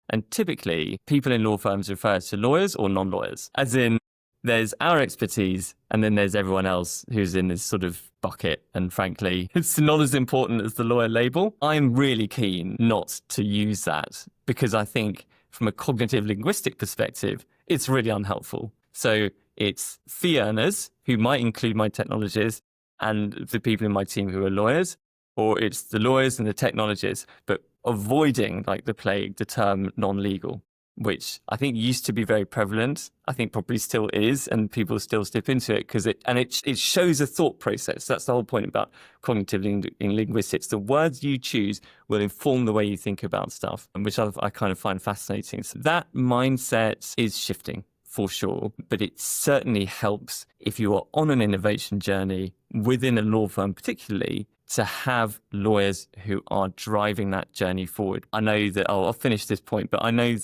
And typically people in law firms refer to lawyers or non-lawyers, as in there's our expertise and then there's everyone else who's in this sort of bucket. And frankly, it's not as important as the lawyer label. I'm really keen not to use that because I think from a cognitive linguistic perspective, it's really unhelpful. So it's fee earners, who might include my technologists and the people in my team who are lawyers, or it's the lawyers and the technologists, but avoiding like the plague the term non-legal, which I think used to be very prevalent. I think probably still is, and people still slip into it because it shows a thought process. That's the whole point about cognitive linguistics. The words you choose will inform the way you think about stuff, which I kind of find fascinating. So that mindset is shifting, for sure, but it certainly helps if you are on an innovation journey within a law firm, particularly to have lawyers who are driving that journey forward. I know that, I'll finish this point, but I know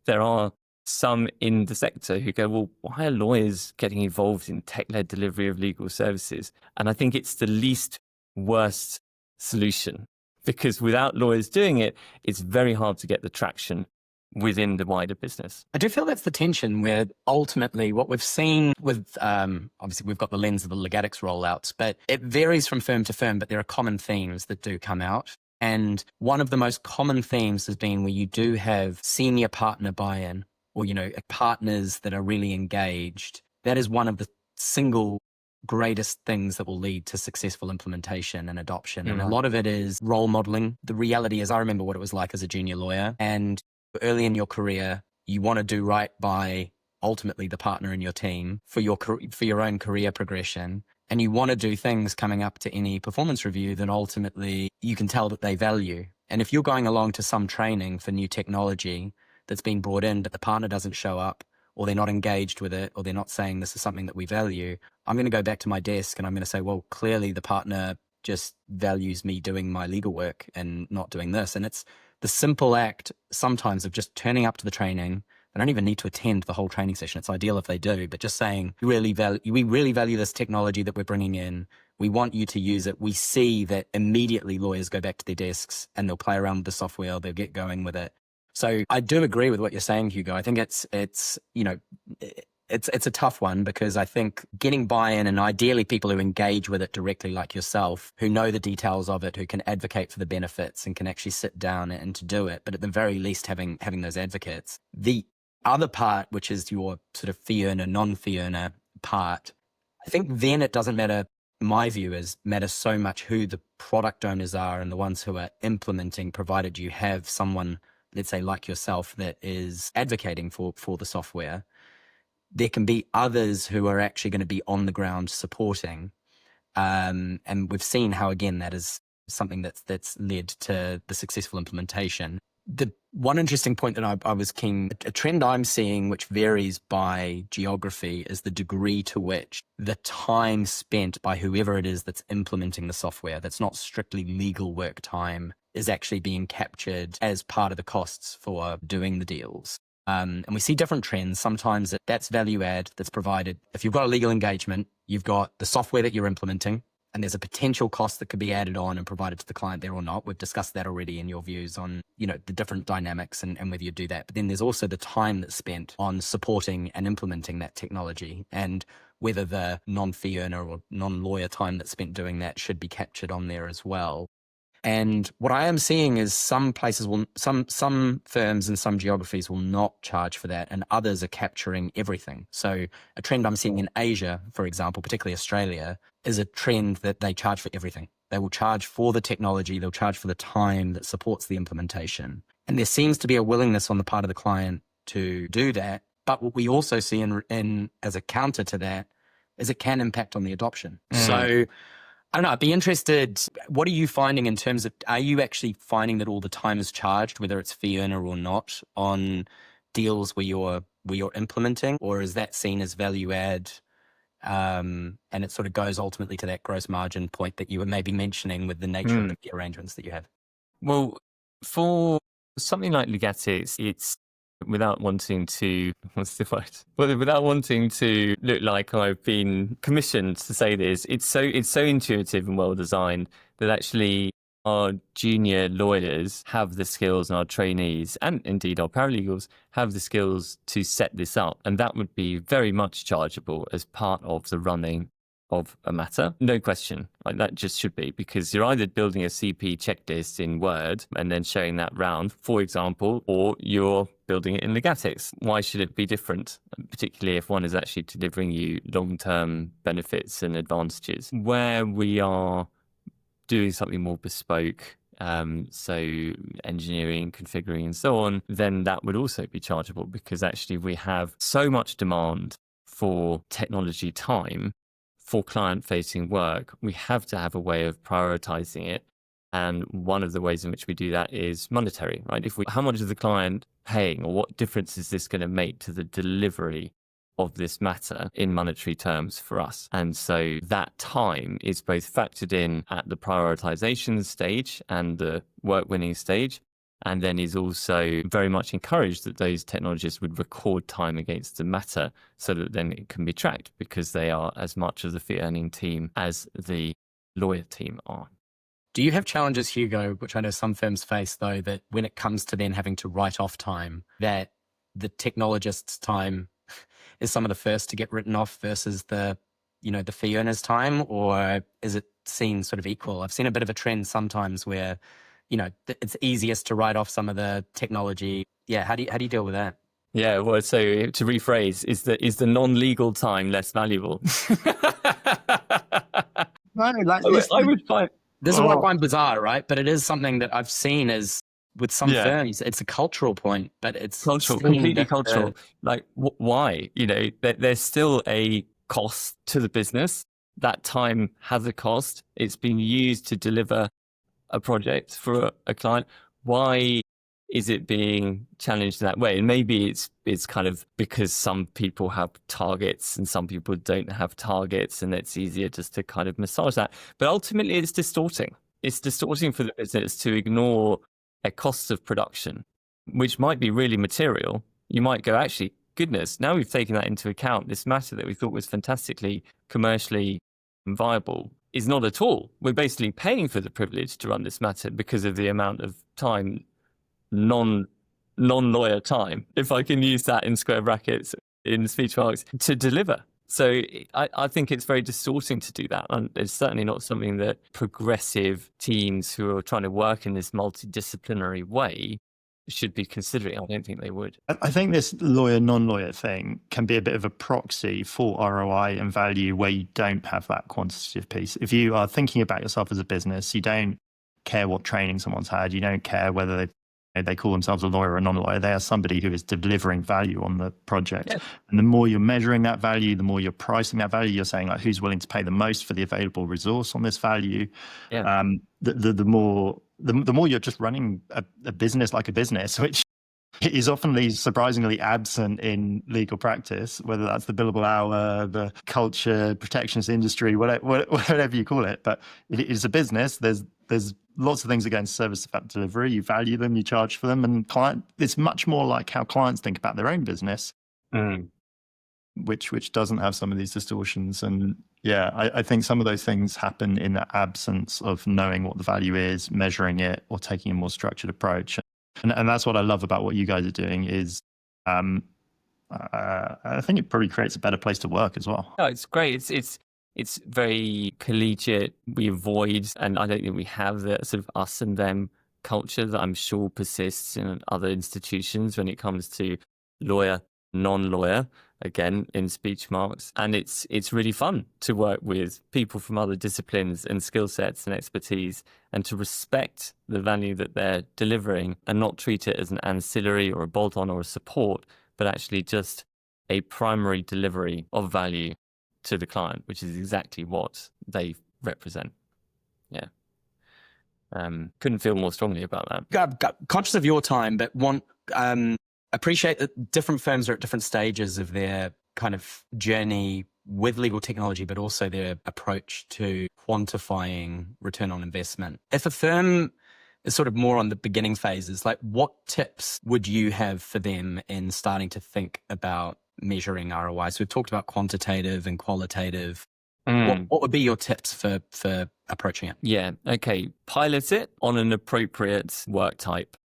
there are some in the sector who go, well, why are lawyers getting involved in tech-led delivery of legal services? And I think it's the least worst solution, because without lawyers doing it, it's very hard to get the traction within the wider business. I do feel that's the tension where ultimately what we've seen with, obviously we've got the lens of the Legatics rollouts, but it varies from firm to firm, but there are common themes that do come out. And one of the most common themes has been where you do have senior partner buy-in, or, partners that are really engaged. That is one of the single greatest things that will lead to successful implementation and adoption. And a lot of it is role modeling. The reality is I remember what it was like as a junior lawyer, and early in your career, you want to do right by ultimately the partner in your team for your own career progression. And you want to do things coming up to any performance review that ultimately you can tell that they value. And if you're going along to some training for new technology that's been brought in, but the partner doesn't show up, or they're not engaged with it, or they're not saying this is something that we value, I'm going to go back to my desk and I'm going to say, well, clearly the partner just values me doing my legal work and not doing this. And it's the simple act sometimes of just turning up to the training. They don't even need to attend the whole training session. It's ideal if they do, but just saying, we really value this technology that we're bringing in. We want you to use it. We see that immediately lawyers go back to their desks and they'll play around with the software. They'll get going with it. So I do agree with what you're saying, Hugo. I think it's a tough one, because I think getting buy-in, and ideally people who engage with it directly like yourself, who know the details of it, who can advocate for the benefits and can actually sit down and to do it. But at the very least, having those advocates. The other part, which is your sort of fee earner, non-fee earner part, I think then it doesn't matter, my view is, matters so much who the product owners are and the ones who are implementing, provided you have someone, let's say like yourself, that is advocating for the software. There can be others who are actually going to be on the ground supporting. And we've seen how, again, that is something that's led to the successful implementation. The one interesting point that I was keen, a trend I'm seeing, which varies by geography, is the degree to which the time spent by whoever it is that's implementing the software, that's not strictly legal work time, is actually being captured as part of the costs for doing the deals. And we see different trends. Sometimes that's value add that's provided. If you've got a legal engagement, you've got the software that you're implementing, and there's a potential cost that could be added on and provided to the client there or not. We've discussed that already in your views on, the different dynamics and whether you do that. But then there's also the time that's spent on supporting and implementing that technology, and whether the non-fee earner or non-lawyer time that's spent doing that should be captured on there as well. And what I am seeing is some places some firms and some geographies will not charge for that, and others are capturing everything. So a trend I'm seeing in Asia, for example, particularly Australia, is a trend that they charge for everything. They will charge for the technology, they'll charge for the time that supports the implementation. And there seems to be a willingness on the part of the client to do that. But what we also see in as a counter to that is it can impact on the adoption. So I don't know, I'd be interested, what are you finding in terms of, are you actually finding that all the time is charged, whether it's fee earner or not, on deals where you're implementing, or is that seen as value add? And it sort of goes ultimately to that gross margin point that you were maybe mentioning with the nature of the arrangements that you have. Well, for something like Legatic, it's without wanting to, what's the word? Well, without wanting to look like I've been commissioned to say this, it's so intuitive and well designed that actually our junior lawyers have the skills, and our trainees, and indeed our paralegals, have the skills to set this up. And that would be very much chargeable as part of the running of a matter. No question. Like, that just should be, because you're either building a CP checklist in Word and then showing that round, for example, or you're building it in Legatics. Why should it be different? Particularly if one is actually delivering you long-term benefits and advantages. Where we are doing something more bespoke, so engineering, configuring and so on, then that would also be chargeable, because actually we have so much demand for technology time for client-facing work. We have to have a way of prioritizing it. And one of the ways in which we do that is monetary, right? How much is the client paying, or what difference is this going to make to the delivery of this matter in monetary terms for us? And so that time is both factored in at the prioritization stage and the work winning stage, and then is also very much encouraged that those technologists would record time against the matter so that then it can be tracked, because they are as much of the fee earning team as the lawyer team are. Do you have challenges, Hugo, which I know some firms face, though, that when it comes to then having to write off time, that the technologist's time is some of the first to get written off versus the fee earner's time, or is it seen sort of equal? I've seen a bit of a trend sometimes where, it's easiest to write off some of the technology. Yeah, how do you deal with that? Yeah, well, so to rephrase, is the non-legal time less valuable? No, I would find. This is what I find bizarre, right? But it is something that I've seen as with some firms. It's a cultural point, but it's cultural, completely cultural. Like, why? There's still a cost to the business. That time has a cost. It's been used to deliver a project for a client. Why is it being challenged that way? And maybe it's kind of because some people have targets and some people don't have targets, and it's easier just to kind of massage that. But ultimately, it's distorting. It's distorting for the business to ignore a cost of production, which might be really material. You might go, actually, goodness, now we've taken that into account, this matter that we thought was fantastically commercially viable is not at all. We're basically paying for the privilege to run this matter because of the amount of time, non-lawyer time, if I can use that in square brackets, in speech marks, to deliver. So I think it's very distorting to do that. And it's certainly not something that progressive teams who are trying to work in this multidisciplinary way should be considering. I don't think they would. I think this lawyer, non-lawyer thing can be a bit of a proxy for ROI and value where you don't have that quantitative piece. If you are thinking about yourself as a business, you don't care what training someone's had. You don't care whether they've They call themselves a lawyer or a non-lawyer. They are somebody who is delivering value on the project. Yeah. And the more you're measuring that value, the more you're pricing that value, you're saying like who's willing to pay the most for the available resource on this value. Yeah. The more you're just running a business like a business, which is often surprisingly absent in legal practice, whether that's the billable hour, the culture, protections industry, whatever you call it. But it is a business. There's lots of things against service delivery. You value them, you charge for them, and it's much more like how clients think about their own business, which doesn't have some of these distortions. And yeah, I think some of those things happen in the absence of knowing what the value is, measuring it, or taking a more structured approach. And that's what I love about what you guys are doing is I think it probably creates a better place to work as well. No, it's great. It's very collegiate. We avoid, and I don't think we have the sort of us and them culture that I'm sure persists in other institutions when it comes to lawyer, non-lawyer, again, in speech marks. And it's really fun to work with people from other disciplines and skill sets and expertise, and to respect the value that they're delivering and not treat it as an ancillary or a bolt-on or a support, but actually just a primary delivery of value to the client, which is exactly what they represent. Yeah. Couldn't feel more strongly about that. Conscious of your time, but appreciate that different firms are at different stages of their kind of journey with legal technology, but also their approach to quantifying return on investment. If a firm is sort of more on the beginning phases, like what tips would you have for them in starting to think about measuring ROI? So we've talked about quantitative and qualitative. What would be your tips for approaching it? Yeah. Okay. Pilot it on an appropriate work type.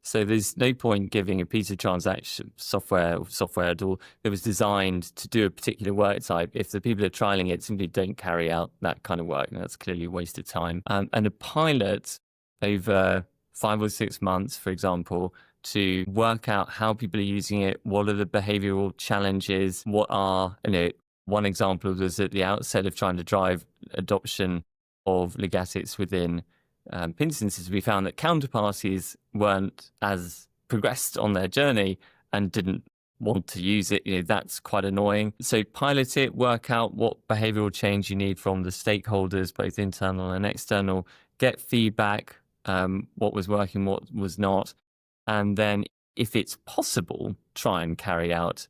So there's no point giving a piece of transaction software at all that was designed to do a particular work type if the people who are trialing it simply don't carry out that kind of work. And that's clearly a waste of time. And a pilot over 5 or 6 months, for example, to work out how people are using it, what are the behavioral challenges, what are, one example was at the outset of trying to drive adoption of legatics within Pinsent is we found that counterparties weren't as progressed on their journey and didn't want to use it. That's quite annoying. So pilot it, work out what behavioral change you need from the stakeholders, both internal and external, get feedback, what was working, what was not. And then if it's possible, try and carry out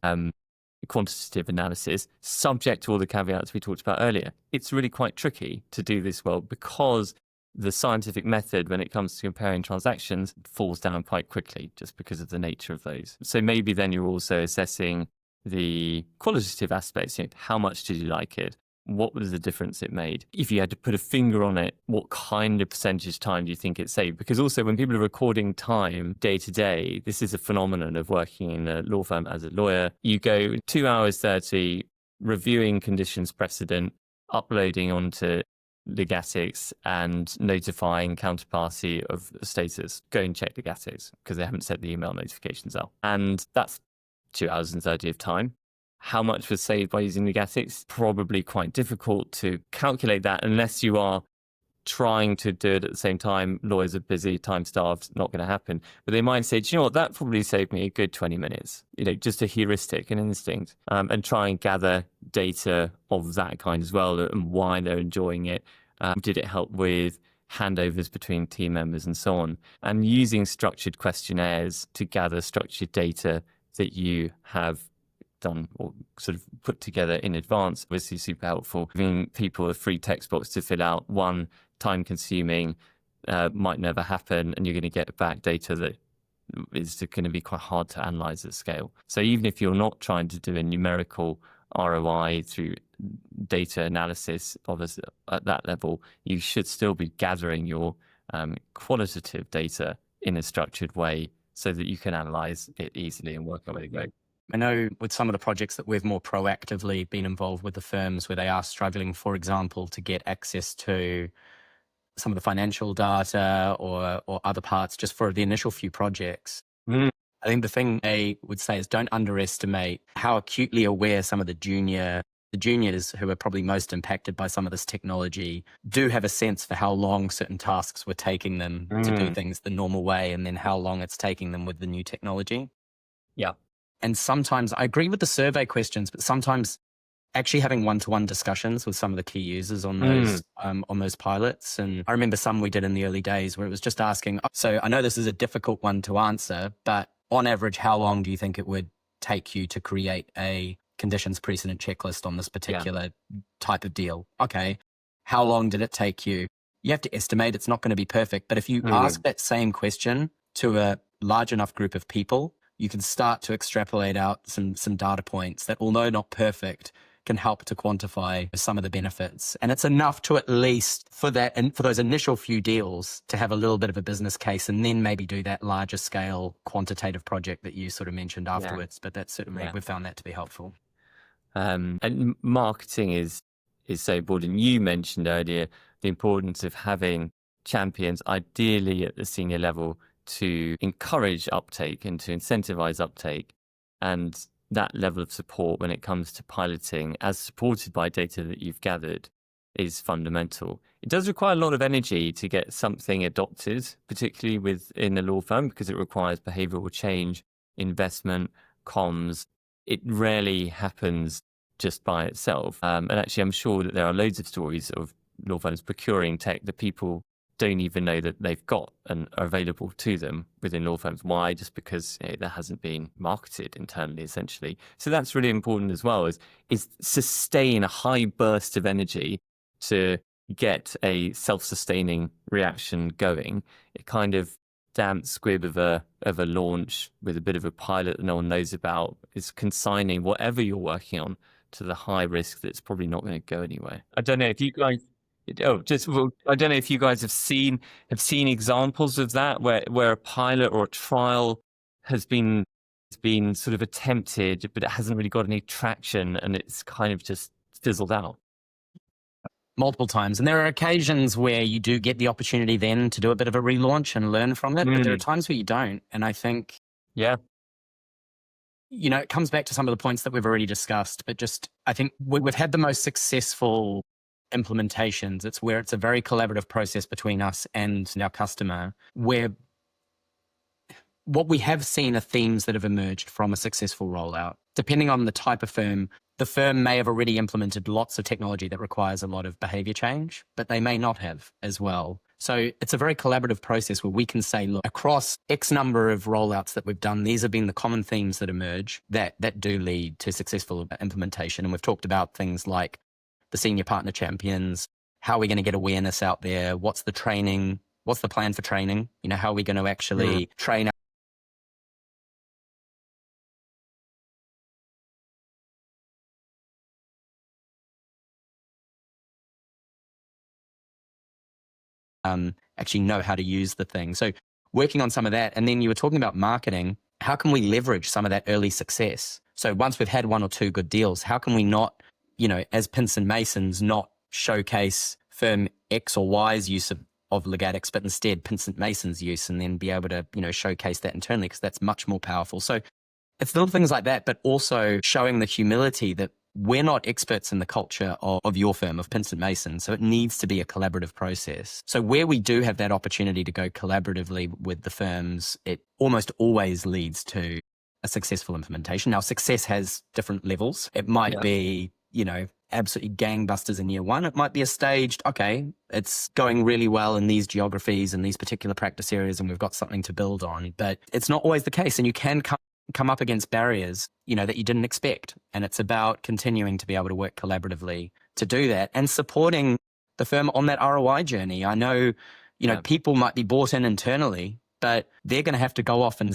quantitative analysis, subject to all the caveats we talked about earlier. It's really quite tricky to do this well because the scientific method when it comes to comparing transactions falls down quite quickly just because of the nature of those. So maybe then you're also assessing the qualitative aspects. How much did you like it? What was the difference it made? If you had to put a finger on it, what kind of percentage time do you think it saved? Because also when people are recording time day to day, this is a phenomenon of working in a law firm as a lawyer. You go 2 hours 30, reviewing conditions precedent, uploading onto legatics and notifying counterparty of status. Go and check legatics because they haven't set the email notifications up. And that's 2 hours and 30 of time. How much was saved by using legatics? Probably quite difficult to calculate that unless you are trying to do it at the same time. Lawyers are busy, time-starved, not going to happen. But they might say, do you know what, that probably saved me a good 20 minutes. Just a heuristic, an instinct, and try and gather data of that kind as well and why they're enjoying it. Did it help with handovers between team members and so on? And using structured questionnaires to gather structured data that you have done or sort of put together in advance, obviously super helpful. Giving people a free text box to fill out, one, time consuming, might never happen, and you're going to get back data that is going to be quite hard to analyze at scale. So even if you're not trying to do a numerical ROI through data analysis of us at that level, you should still be gathering your qualitative data in a structured way so that you can analyze it easily and work out where to go. I know with some of the projects that we've more proactively been involved with the firms where they are struggling, for example, to get access to some of the financial data or other parts just for the initial few projects. I think the thing I would say is don't underestimate how acutely aware some of the junior the juniors who are probably most impacted by some of this technology do have a sense for how long certain tasks were taking them to do things the normal way, and then how long it's taking them with the new technology. Yeah. And sometimes I agree with the survey questions, but sometimes actually having one-to-one discussions with some of the key users on those pilots. And I remember some we did in the early days where it was just asking, so I know this is a difficult one to answer, but on average, how long do you think it would take you to create a conditions precedent checklist on this particular type of deal? Okay. How long did it take you? You have to estimate, it's not going to be perfect, but if you ask that same question to a large enough group of people, you can start to extrapolate out some data points that, although not perfect, can help to quantify some of the benefits. And it's enough to at least for that, and for those initial few deals, to have a little bit of a business case, and then maybe do that larger scale quantitative project that you sort of mentioned afterwards. But that's certainly, we've found that to be helpful. And marketing is so important. You mentioned earlier the importance of having champions, ideally at the senior level, to encourage uptake and to incentivize uptake. And that level of support when it comes to piloting, as supported by data that you've gathered, is fundamental. It does require a lot of energy to get something adopted, particularly within a law firm, because it requires behavioral change, investment, comms. It rarely happens just by itself. And actually, I'm sure that there are loads of stories of law firms procuring tech that people don't even know that they've got and are available to them within law firms. Why? Just because that hasn't been marketed internally, essentially. So that's really important as well, is sustain a high burst of energy to get a self-sustaining reaction going. It kind of damp squib of a launch with a bit of a pilot that no one knows about is consigning whatever you're working on to the high risk that's probably not going to go anywhere. I don't know if you guys... I don't know if you guys have seen examples of that where a pilot or a trial has been sort of attempted, but it hasn't really got any traction and it's kind of just fizzled out. Multiple times. And there are occasions where you do get the opportunity then to do a bit of a relaunch and learn from it, but there are times where you don't. And I think, it comes back to some of the points that we've already discussed, but just, I think we've had the most successful implementations. It's where it's a very collaborative process between us and our customer, where what we have seen are themes that have emerged from a successful rollout. Depending on the type of firm, the firm may have already implemented lots of technology that requires a lot of behavior change, but they may not have as well. So it's a very collaborative process where we can say, look, across X number of rollouts that we've done, these have been the common themes that emerge that do lead to successful implementation. And we've talked about things like the senior partner champions, how are we going to get awareness out there? What's the training? What's the plan for training? How are we going to actually train actually know how to use the thing? So working on some of that. And then you were talking about marketing. How can we leverage some of that early success? So once we've had one or two good deals, how can we not, as Pinsent Masons, not showcase firm X or Y's use of Legatics, but instead Pinsent Masons' use, and then be able to, showcase that internally, because that's much more powerful. So it's little things like that, but also showing the humility that we're not experts in the culture of your firm, of Pinsent Masons. So it needs to be a collaborative process. So where we do have that opportunity to go collaboratively with the firms, it almost always leads to a successful implementation. Now, success has different levels. It might be, absolutely gangbusters in year one. It might be a staged, okay, it's going really well in these geographies and these particular practice areas, and we've got something to build on. But it's not always the case. And you can come up against barriers, that you didn't expect. And it's about continuing to be able to work collaboratively to do that, and supporting the firm on that ROI journey. I know, people might be bought in internally, but they're going to have to go off and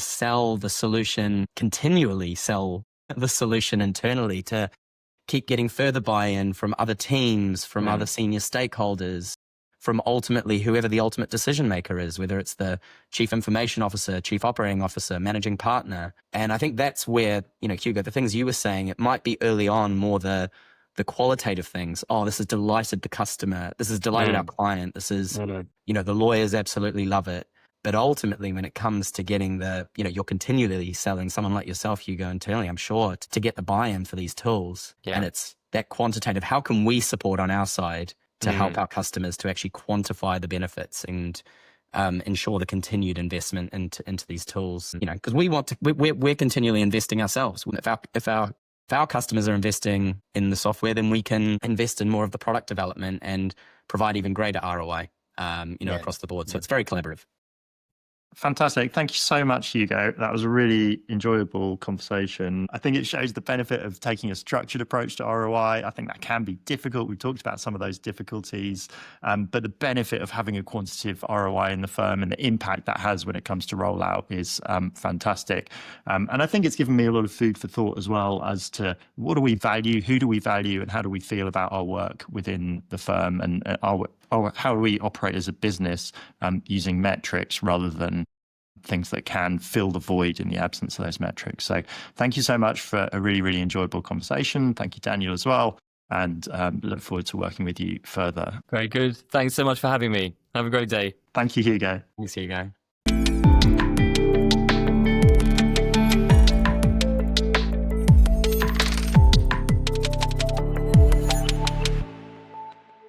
continually sell the solution internally to keep getting further buy-in from other teams, from other senior stakeholders, from ultimately whoever the ultimate decision maker is, whether it's the chief information officer, chief operating officer, managing partner. And I think that's where, Hugo, the things you were saying, it might be early on more the qualitative things. Oh, this has delighted the customer. This has delighted our client. This is, the lawyers absolutely love it. But ultimately, when it comes to getting you're continually selling someone like yourself, Hugo, internally, I'm sure, to get the buy-in for these tools. Yeah. And it's that quantitative, how can we support on our side to help our customers to actually quantify the benefits and ensure the continued investment into these tools? Because we're continually investing ourselves. If our customers are investing in the software, then we can invest in more of the product development and provide even greater ROI, across the board. So it's very collaborative. Fantastic. Thank you so much, Hugo. That was a really enjoyable conversation. I think it shows the benefit of taking a structured approach to ROI. I think that can be difficult. We've talked about some of those difficulties, but the benefit of having a quantitative ROI in the firm and the impact that has when it comes to rollout is fantastic. And I think it's given me a lot of food for thought as well as to what do we value, who do we value, and how do we feel about our work within the firm and how do we operate as a business using metrics rather than things that can fill the void in the absence of those metrics. So thank you so much for a really, really enjoyable conversation. Thank you, Daniel, as well. And look forward to working with you further. Very good. Thanks so much for having me. Have a great day. Thank you, Hugo. Thanks, Hugo.